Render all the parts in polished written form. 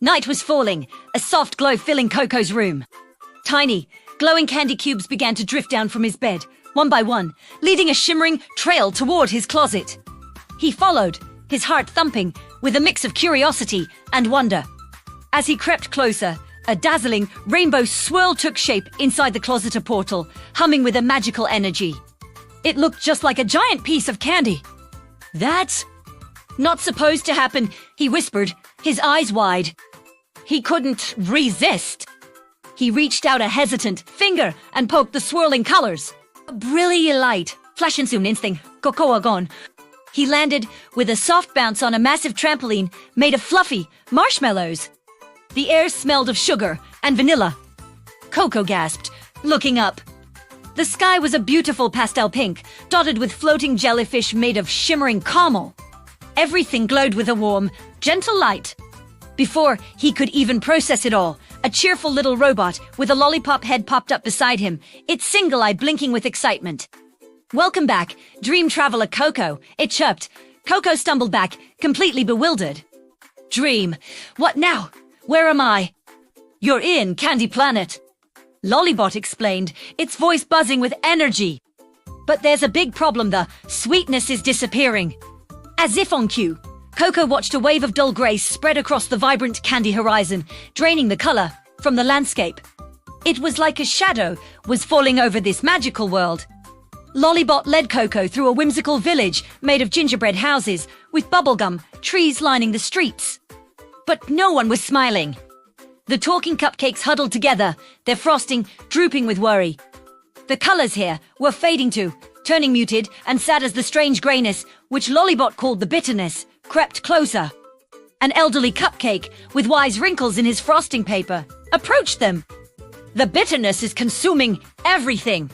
Night was falling, a soft glow filling Koko's room. Tiny, glowing candy cubes began to drift down from his bed, one by one, leading a shimmering trail toward his closet. He followed, his heart thumping, with a mix of curiosity and wonder. As he crept closer, a dazzling rainbow swirl took shape inside the closet portal, humming with a magical energy. It looked just like a giant piece of candy. That's not supposed to happen, he whispered, his eyes wide. He couldn't resist. He reached out a hesitant finger and poked the swirling colors. A brilliant light, flashing soon instinct, Koko gone. He landed with a soft bounce on a massive trampoline made of fluffy marshmallows. The air smelled of sugar and vanilla. Koko gasped, looking up. The sky was a beautiful pastel pink, dotted with floating jellyfish made of shimmering caramel. Everything glowed with a warm, gentle light. Before he could even process it all, a cheerful little robot with a lollipop head popped up beside him, its single eye blinking with excitement. "Welcome back, dream traveler Koko," it chirped. Koko stumbled back, completely bewildered. "Dream? What now? Where am I?" "You're in Candy Planet," LolliBot explained, its voice buzzing with energy. "But there's a big problem, the sweetness is disappearing." As if on cue, Koko watched a wave of dull grey spread across the vibrant candy horizon, draining the color from the landscape. It was like a shadow was falling over this magical world. LolliBot led Koko through a whimsical village made of gingerbread houses, with bubblegum trees lining the streets. But no one was smiling. The talking cupcakes huddled together, their frosting drooping with worry. The colors here were fading too, turning muted and sad as the strange grayness, which LolliBot called the bitterness, crept closer. An elderly cupcake, with wise wrinkles in his frosting paper, approached them. "The bitterness is consuming everything,"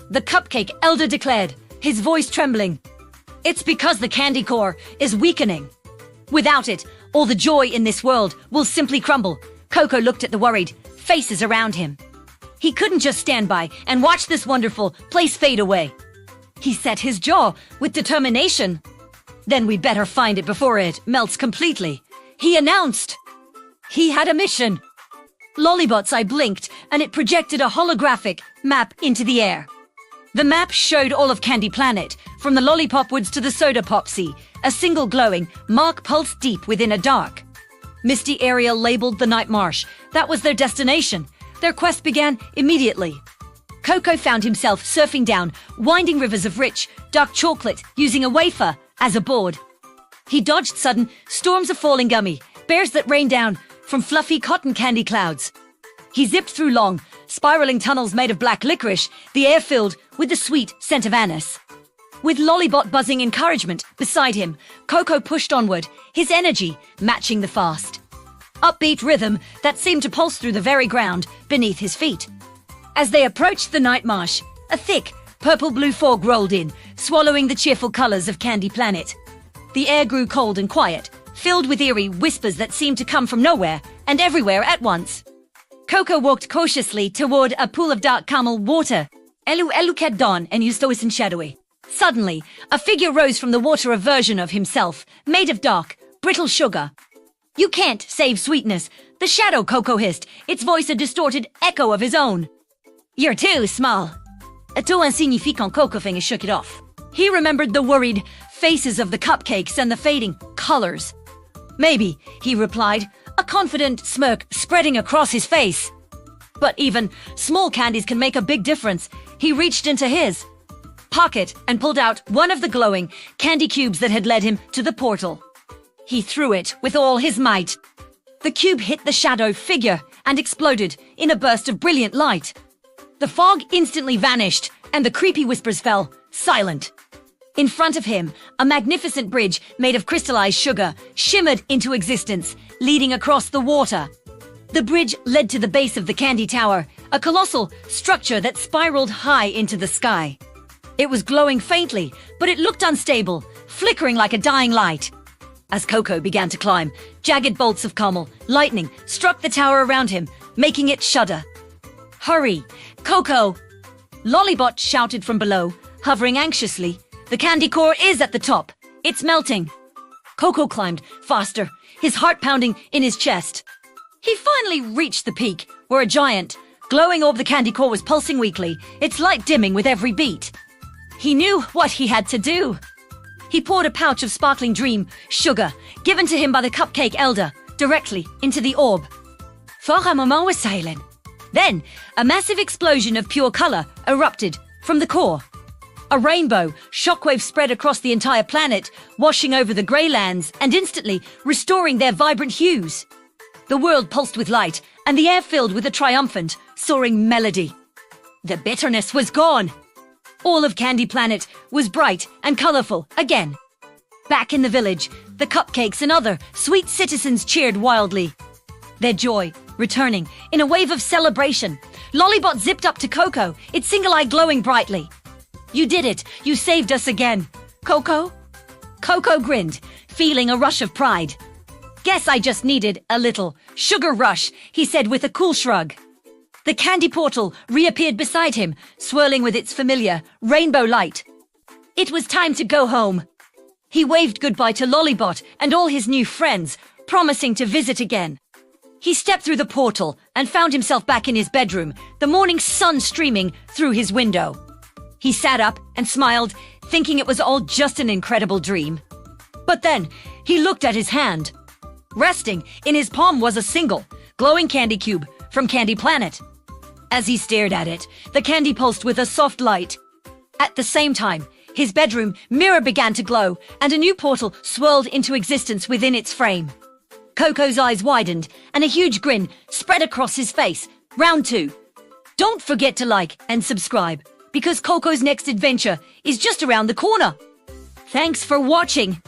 the cupcake elder declared, his voice trembling. "It's because the candy core is weakening. Without it, all the joy in this world will simply crumble." Koko looked at the worried faces around him. He couldn't just stand by and watch this wonderful place fade away. He set his jaw with determination. "Then we'd better find it before it melts completely," he announced. He had a mission. LolliBot's eye blinked, and it projected a holographic map into the air. The map showed all of Candy Planet, from the Lollipop Woods to the Soda Pop Sea, a single glowing mark pulsed deep within a dark, misty area labeled the Night Marsh. That was their destination. Their quest began immediately. Koko found himself surfing down winding rivers of rich, dark chocolate using a wafer as a board. He dodged sudden storms of falling gummy, bears that rained down from fluffy cotton candy clouds. He zipped through long, spiraling tunnels made of black licorice, the air filled with the sweet scent of anise. With LolliBot buzzing encouragement beside him, Koko pushed onward, his energy matching the fast, upbeat rhythm that seemed to pulse through the very ground beneath his feet. As they approached the night marsh, a thick, purple-blue fog rolled in, swallowing the cheerful colors of Candy Planet. The air grew cold and quiet, filled with eerie whispers that seemed to come from nowhere and everywhere at once. Koko walked cautiously toward a pool of dark caramel water. Elu dawn and Eustois and shadowy. Suddenly, a figure rose from the water, a version of himself, made of dark, brittle sugar. "You can't save sweetness," the shadow Koko hissed, its voice a distorted echo of his own. "You're too small." Too insignificant, Koko finger shook it off. He remembered the worried faces of the cupcakes and the fading colors. "Maybe," he replied, a confident smirk spreading across his face. "But even small candies can make a big difference." He reached into his pocket and pulled out one of the glowing candy cubes that had led him to the portal. He threw it with all his might. The cube hit the shadow figure and exploded in a burst of brilliant light. The fog instantly vanished, and the creepy whispers fell silent. In front of him, a magnificent bridge made of crystallized sugar shimmered into existence, leading across the water. The bridge led to the base of the Candy Tower, a colossal structure that spiraled high into the sky. It was glowing faintly, but it looked unstable, flickering like a dying light. As Koko began to climb, jagged bolts of caramel lightning struck the tower around him, making it shudder. "Hurry, Koko!" LolliBot shouted from below, hovering anxiously. "The candy core is at the top. It's melting." Koko climbed faster, his heart pounding in his chest. He finally reached the peak, where a giant, glowing orb the candy core was pulsing weakly, its light dimming with every beat. He knew what he had to do. He poured a pouch of sparkling dream sugar, given to him by the cupcake elder, directly into the orb. For a moment was silent. Then, a massive explosion of pure color erupted from the core. A rainbow shockwave spread across the entire planet, washing over the grey lands and instantly restoring their vibrant hues. The world pulsed with light, and the air filled with a triumphant, soaring melody. The bitterness was gone. All of Candy Planet was bright and colorful again. Back in the village, the cupcakes and other sweet citizens cheered wildly. Their joy returning in a wave of celebration. LolliBot zipped up to Koko, its single eye glowing brightly. You did it! You saved us again! Koko? Koko grinned, feeling a rush of pride. Guess I just needed a little sugar rush, he said with a cool shrug. The candy portal reappeared beside him, swirling with its familiar rainbow light. It was time to go home. He waved goodbye to LolliBot and all his new friends, promising to visit again. He stepped through the portal and found himself back in his bedroom, the morning sun streaming through his window. He sat up and smiled, thinking it was all just an incredible dream. But then, he looked at his hand. Resting in his palm was a single, glowing candy cube from Candy Planet. As he stared at it, the candy pulsed with a soft light. At the same time, his bedroom mirror began to glow, and a new portal swirled into existence within its frame. Koko's eyes widened, and a huge grin spread across his face. Round 2. Don't forget to like and subscribe, because Koko's next adventure is just around the corner. Thanks for watching.